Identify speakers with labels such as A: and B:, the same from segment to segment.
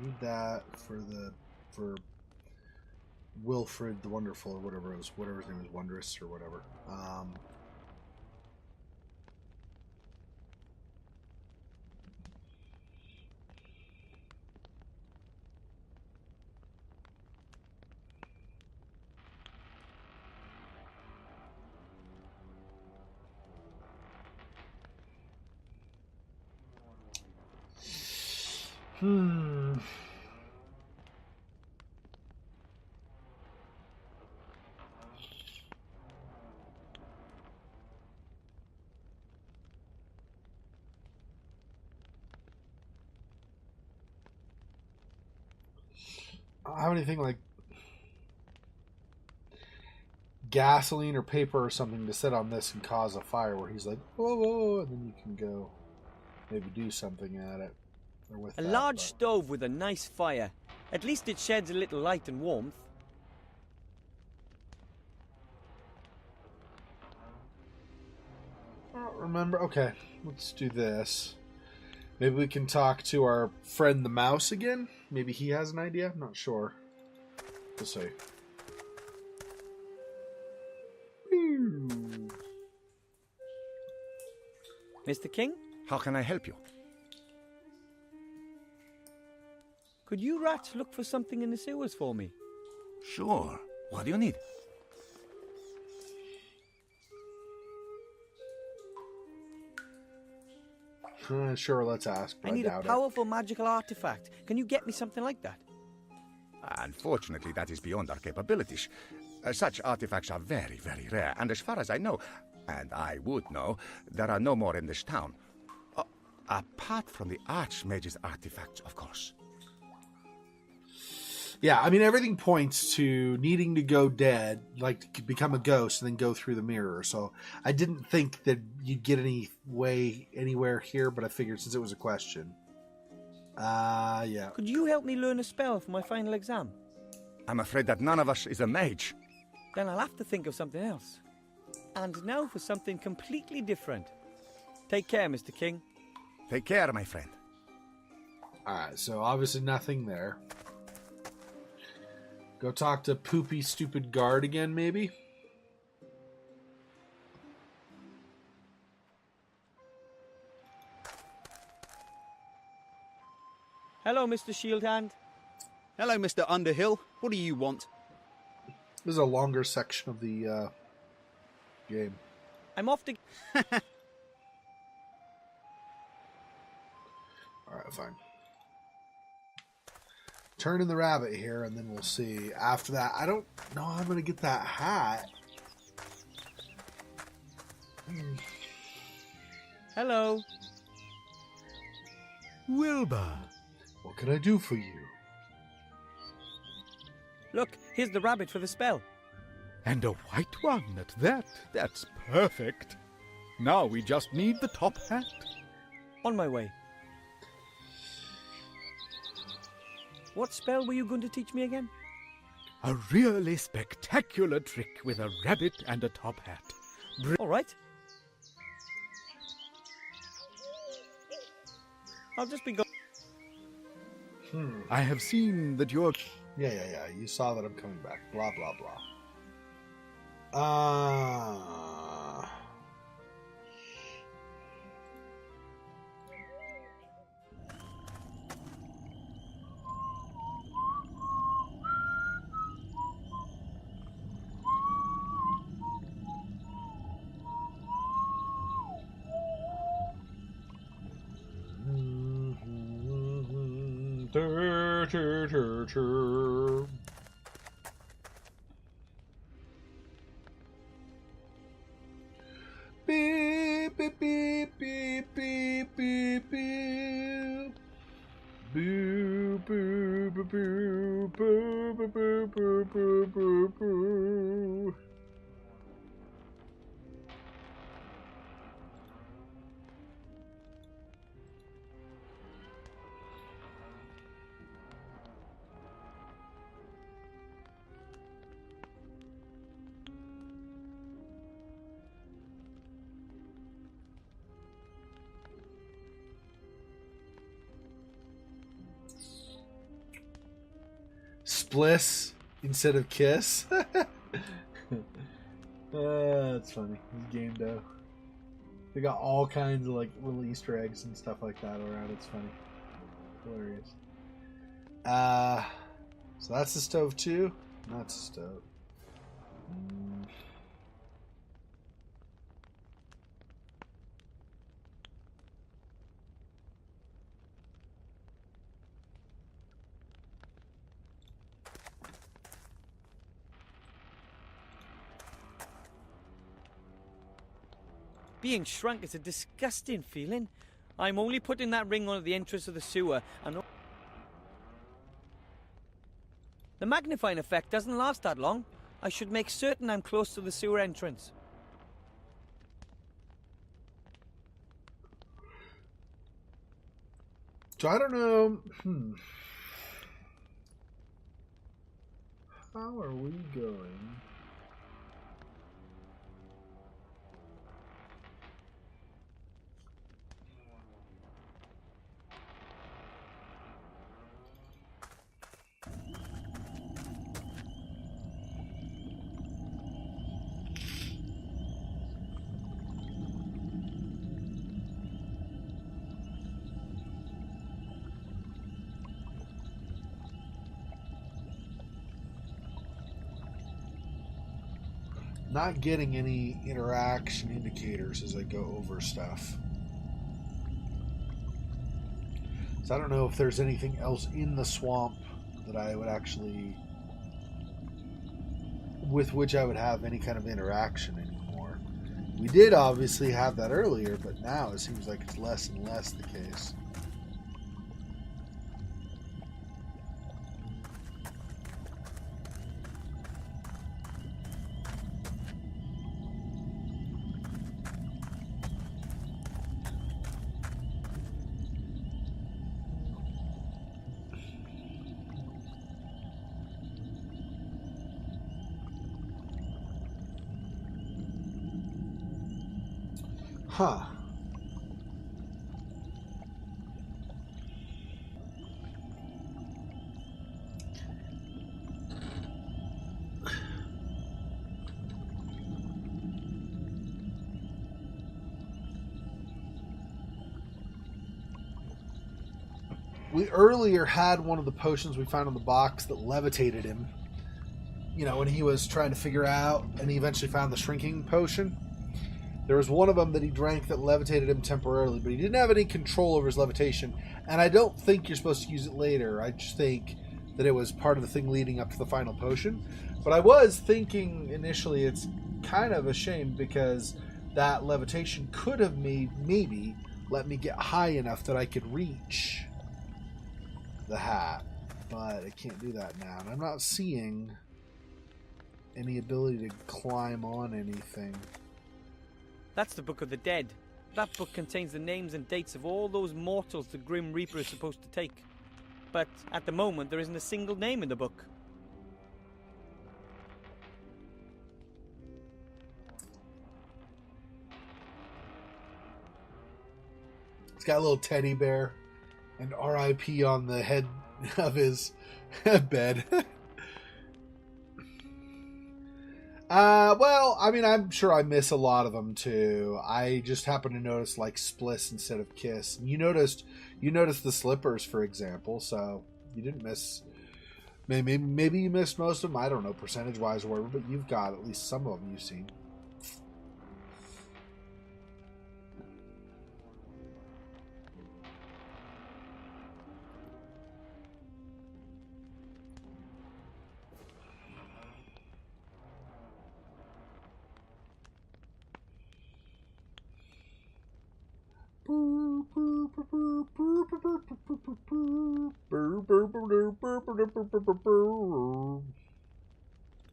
A: need that for Wilfred the Wonderful, or whatever his name is, Wondrous or whatever. I don't have anything like gasoline or paper or something to set on this and cause a fire where he's like, whoa, whoa, and then you can go maybe do something at it. Or with
B: a large stove with a nice fire. At least it sheds a little light and warmth.
A: I don't remember. Okay, let's do this. Maybe we can talk to our friend the mouse again. Maybe he has an idea. I'm not sure. We'll see.
B: Mr. King?
C: How can I help you?
B: Could you rats look for something in the sewers for me?
C: Sure. What do you need?
A: Sure, let's ask.
B: I need a powerful magical artifact. Can you get me something like that?
C: Unfortunately, that is beyond our capabilities. Such artifacts are very, very rare, and as far as I know, and I would know, there are no more in this town. Apart from the Archmage's artifacts, of course.
A: Yeah, I mean, everything points to needing to go dead, like to become a ghost and then go through the mirror. So I didn't think that you'd get anywhere here, but I figured since it was a question. Yeah.
B: Could you help me learn a spell for my final exam?
C: I'm afraid that none of us is a mage.
B: Then I'll have to think of something else. And now for something completely different. Take care, Mr. King.
C: Take care, my friend.
A: Alright, so obviously nothing there. Go talk to Poopy Stupid Guard again, maybe?
B: Hello, Mr. Shieldhand.
D: Hello, Mr. Underhill. What do you want?
A: This is a longer section of the game.
B: I'm off to...
A: Alright, fine. Turn in the rabbit here, and then we'll see. After that, I don't know how I'm going to get that hat.
B: Hello.
E: Wilbur.
A: What can I do for you?
B: Look, here's the rabbit for the spell.
E: And a white one at that. That's perfect. Now we just need the top hat.
B: On my way. What spell were you going to teach me again?
E: A really spectacular trick with a rabbit and a top hat.
B: All right. I'll just be going.
E: I have seen that you're...
A: Yeah. You saw that I'm coming back. Blah, blah, blah. Beep, beep, beep, beep, beep, beep, beep. Boo, boo, boo, boo, boo, boo, boo, boo, boo, boo, boo. Spliss instead of kiss. That's funny. This game, though. They got all kinds of like little Easter eggs and stuff like that around. It's funny. Hilarious. So that's the stove too? That's the stove.
B: Being shrunk is a disgusting feeling. I'm only putting that ring on at the entrance of the sewer, and the magnifying effect doesn't last that long. I should make certain I'm close to the sewer entrance.
A: So I don't know. How are we going? Not getting any interaction indicators as I go over stuff. So I don't know if there's anything else in the swamp that I would actually, with which I would have any kind of interaction anymore. We did obviously have that earlier, but now it seems like it's less and less the case. Huh. We earlier had one of the potions we found in the box that levitated him. You know, when he was trying to figure out, and he eventually found the shrinking potion. There was one of them that he drank that levitated him temporarily, but he didn't have any control over his levitation. And I don't think you're supposed to use it later. I just think that it was part of the thing leading up to the final potion. But I was thinking initially it's kind of a shame because that levitation could have maybe let me get high enough that I could reach the hat. But I can't do that now. And I'm not seeing any ability to climb on anything.
B: That's the Book of the Dead. That book contains the names and dates of all those mortals the Grim Reaper is supposed to take. But at the moment, there isn't a single name in the book.
A: He's got a little teddy bear and RIP on the head of his bed. Well, I mean, I'm sure I miss a lot of them too. I just happen to notice like Spliss instead of Kiss. And you noticed the slippers, for example. So you didn't miss. Maybe you missed most of them. I don't know, percentage wise or whatever. But you've got at least some of them you've seen.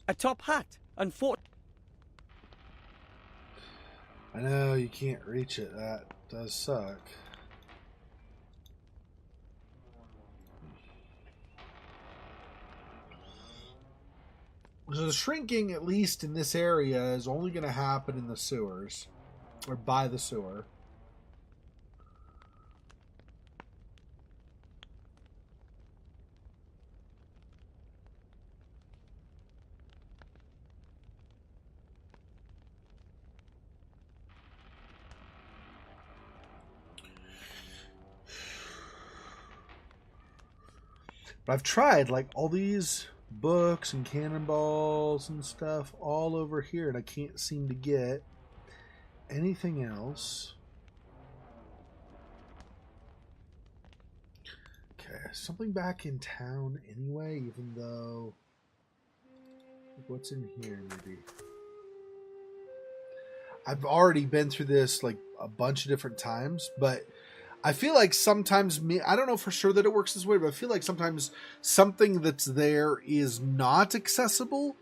B: A top hat.
A: I know you can't reach it. That does suck. So the shrinking, at least in this area, is only going to happen in the sewers. Or by the sewer. But I've tried like all these books and cannonballs and stuff all over here, and I can't seem to get anything else. Okay, something back in town anyway, even though... What's in here, maybe? I've already been through this like a bunch of different times, but I feel like sometimes I don't know for sure that it works this way, but I feel like sometimes something that's there is not accessible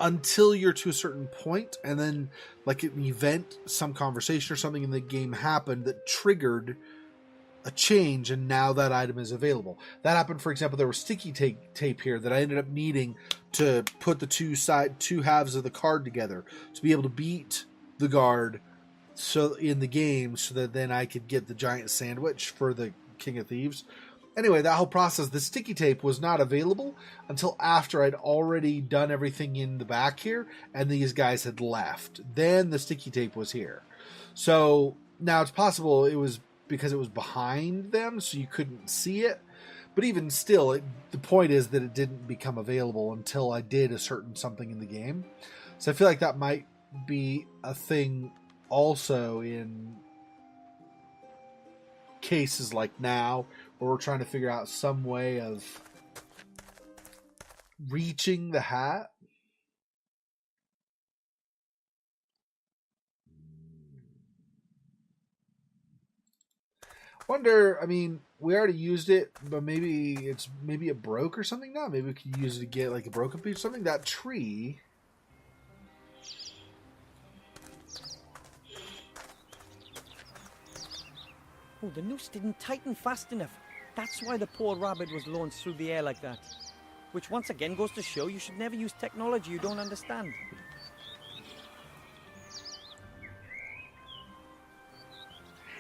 A: until you're to a certain point, and then like an event, some conversation or something in the game happened that triggered a change, and now that item is available. That happened, for example, there was sticky tape here that I ended up needing to put the two halves of the card together to be able to beat the guard so in the game, so that then I could get the giant sandwich for the King of Thieves. Anyway, that whole process, the sticky tape was not available until after I'd already done everything in the back here and these guys had left. Then the sticky tape was here. So now it's possible it was because it was behind them, so you couldn't see it. But even still, the point is that it didn't become available until I did a certain something in the game. So I feel like that might be a thing also in cases like now, where we're trying to figure out some way of reaching the hat. Wonder, I mean, we already used it, but maybe it broke or something now. Maybe we could use it to get like a broken piece or something. That tree.
B: Oh, the noose didn't tighten fast enough. That's why the poor rabbit was launched through the air like that. Which once again goes to show you should never use technology you don't understand.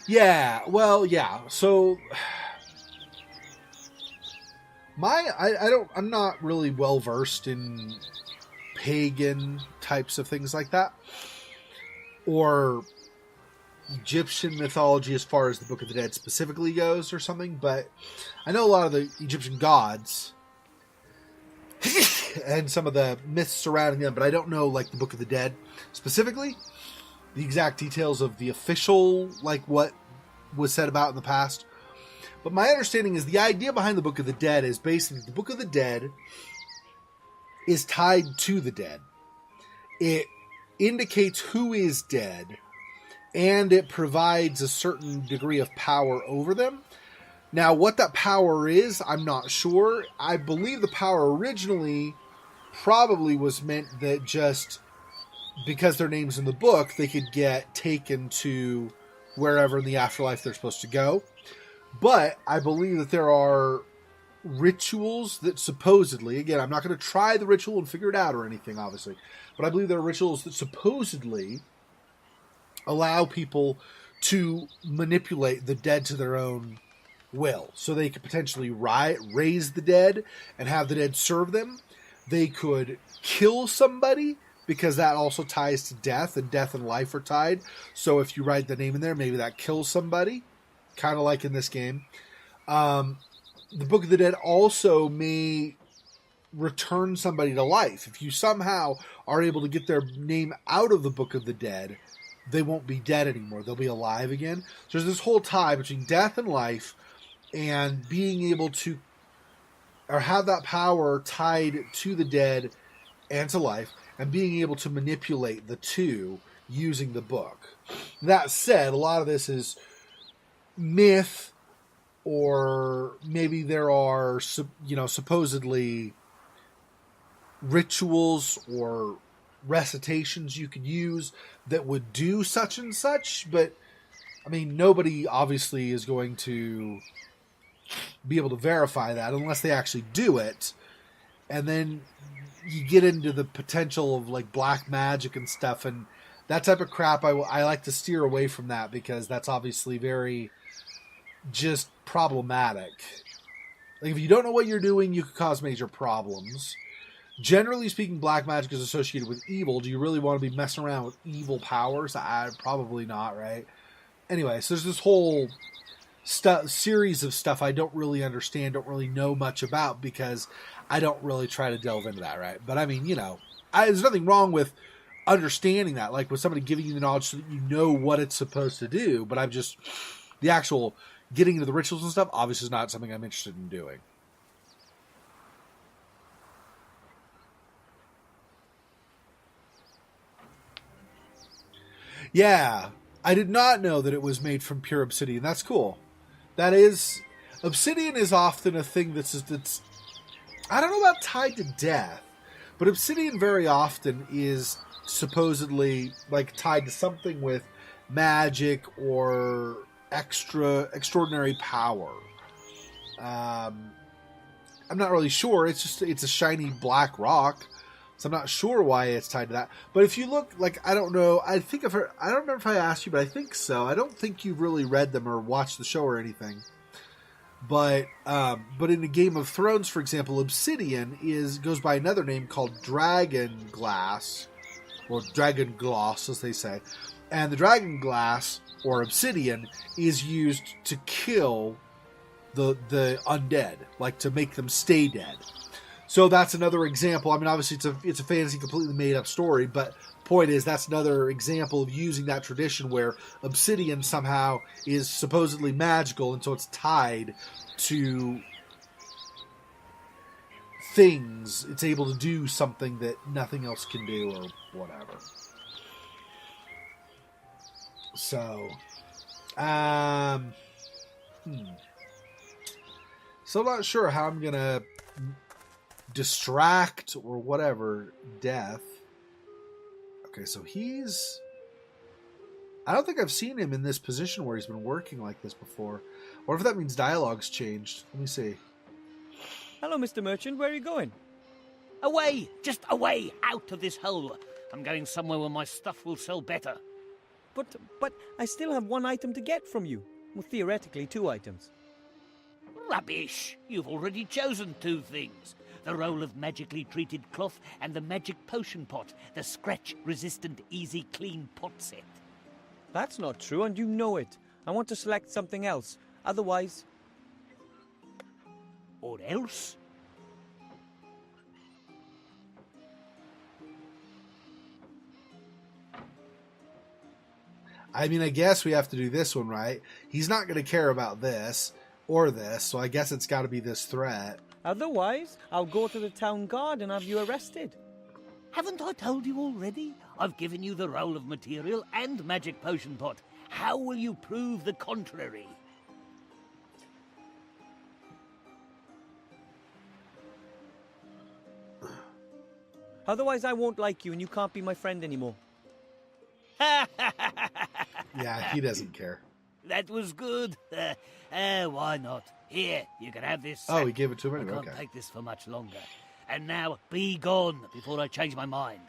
A: Yeah, well, yeah. So I'm not really well versed in pagan types of things like that, or Egyptian mythology as far as the Book of the Dead specifically goes or something, but I know a lot of the Egyptian gods and some of the myths surrounding them, but I don't know like the Book of the Dead specifically, the exact details of the official, like what was said about in the past. But my understanding is the idea behind the Book of the Dead is basically the Book of the Dead is tied to the dead. It indicates who is dead, and it provides a certain degree of power over them. Now, what that power is, I'm not sure. I believe the power originally probably was meant that just because their name's in the book, they could get taken to wherever in the afterlife they're supposed to go. But I believe that there are rituals that supposedly, again, I'm not going to try the ritual and figure it out or anything, obviously, but I believe there are rituals that supposedly allow people to manipulate the dead to their own will. So they could potentially raise the dead and have the dead serve them. They could kill somebody, because that also ties to death, and death and life are tied. So if you write the name in there, maybe that kills somebody, kind of like in this game. The Book of the Dead also may return somebody to life. If you somehow are able to get their name out of the Book of the Dead, they won't be dead anymore. They'll be alive again. So there's this whole tie between death and life, and being able to, or have that power tied to the dead and to life, and being able to manipulate the two using the book. That said, a lot of this is myth, or maybe there are, supposedly rituals or recitations you could use that would do such and such, but I mean, nobody obviously is going to be able to verify that unless they actually do it. And then you get into the potential of like black magic and stuff, and that type of crap. I like to steer away from that, because that's obviously very just problematic. Like, if you don't know what you're doing, you could cause major problems. Generally speaking, black magic is associated with evil. Do you really want to be messing around with evil powers? Probably not, right? Anyway, so there's this whole series of stuff I don't really understand, don't really know much about, because I don't really try to delve into that, right? But I mean, there's nothing wrong with understanding that, like with somebody giving you the knowledge so that you know what it's supposed to do. But I'm just, the actual getting into the rituals and stuff, obviously is not something I'm interested in doing. Yeah, I did not know that it was made from pure obsidian. That's cool. That is, obsidian is often a thing that's I don't know about tied to death, but obsidian very often is supposedly like tied to something with magic or extraordinary power. I'm not really sure. It's a shiny black rock, so I'm not sure why it's tied to that. But if you look, like, I don't know. I don't remember if I asked you, but I think so. I don't think you've really read them or watched the show or anything. But in the Game of Thrones, for example, obsidian goes by another name called dragon glass, or dragon gloss, as they say. And the dragon glass, or obsidian, is used to kill the undead, like to make them stay dead. So that's another example. I mean, obviously it's a fantasy, completely made up story, but point is that's another example of using that tradition where obsidian somehow is supposedly magical, and so it's tied to things. It's able to do something that nothing else can do, or whatever. So, so I'm not sure how I'm gonna distract or whatever death. Okay, so I don't think I've seen him in this position where he's been working like this before. What if that means dialogue's changed? Let me see.
B: Hello, Mr. Merchant. Where are you going?
F: Away! Just away! Out of this hole! I'm going somewhere where my stuff will sell better.
B: But I still have one item to get from you. Well, theoretically, 2 items.
F: Rubbish! You've already chosen 2 things. The roll of magically treated cloth and the magic potion pot. The scratch-resistant, easy, clean pot set.
B: That's not true, and you know it. I want to select something else. Otherwise...
F: Or else?
A: I mean, I guess we have to do this one, right? He's not going to care about this or this, so I guess it's got to be this threat.
B: Otherwise, I'll go to the town guard and have you arrested.
F: Haven't I told you already? I've given you the roll of material and magic potion pot. How will you prove the contrary?
B: Otherwise, I won't like you and you can't be my friend anymore.
A: Yeah, he doesn't care.
F: That was good. Why not? Here, you can have this.
A: Oh, he gave it to him
F: I
A: anyway.
F: can't
A: Okay.
F: take this for much longer. And now, be gone before I change my mind.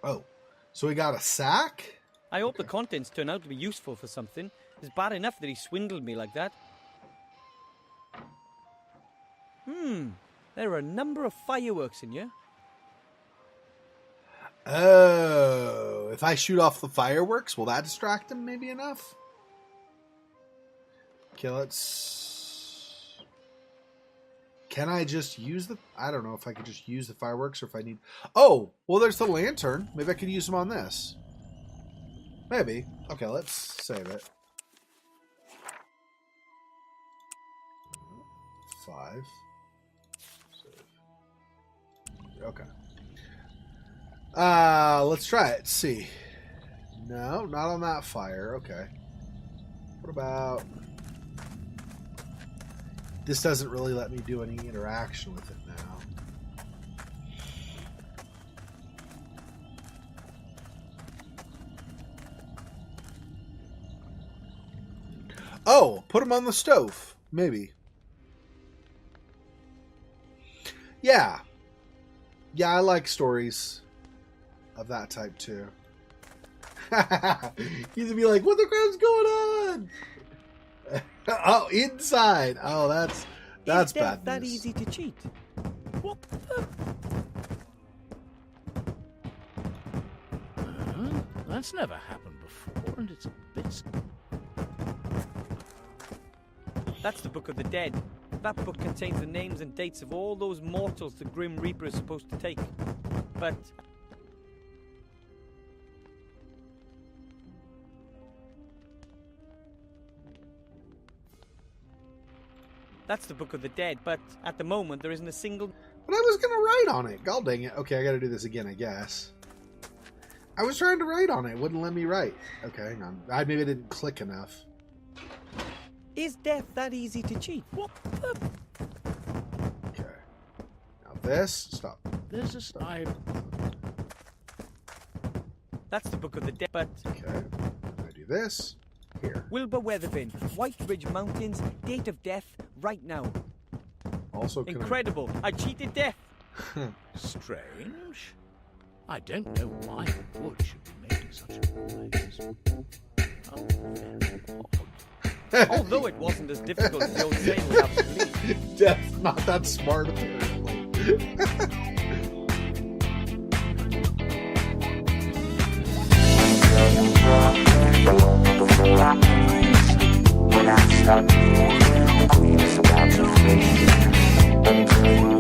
A: Oh, so he got a sack?
B: I hope the contents turn out to be useful for something. It's bad enough that he swindled me like that. There are a number of fireworks in here.
A: Oh, if I shoot off the fireworks, will that distract him maybe enough? Okay, let's... Can I just use the... I don't know if I could just use the fireworks or if I need... Oh, well, there's the lantern. Maybe I could use them on this. Maybe. Okay, let's save it. 5. Save. Okay. Let's try it. See. No, not on that fire. Okay. What about... This doesn't really let me do any interaction with it now. Oh, put them on the stove. Maybe. Yeah. Yeah, I like stories of that type too. He's gonna be like, what the crap's going on? Oh, inside. Oh, that's
B: Is
A: bad
B: that
A: news.
B: easy to cheat? What the...
G: That's never happened before, and it's a bit...
B: That's the Book of the Dead. That book contains the names and dates of all those mortals the Grim Reaper is supposed to take. But that's the Book of the Dead, but at the moment there isn't a single...
A: But I was going to write on it. God dang it. Okay, I got to do this again, I guess. I was trying to write on it. It wouldn't let me write. Okay, hang on. Maybe I didn't click enough.
B: Is death that easy to cheat? What the...
A: Okay. Now this. Stop.
F: There's a snipe.
B: That's the Book of the Dead, but...
A: Okay. I do this. Here.
B: Wilbur Weathervin, White Ridge Mountains, date of death, right now.
A: Also, can
B: Incredible. I cheated death.
F: Strange. I don't know why the wood should be making such a noise. Oh, very odd.
B: Although it wasn't as difficult as the old saying would have to believe.
A: Death's not that smart, apparently.
G: When I stop, it's about to fade.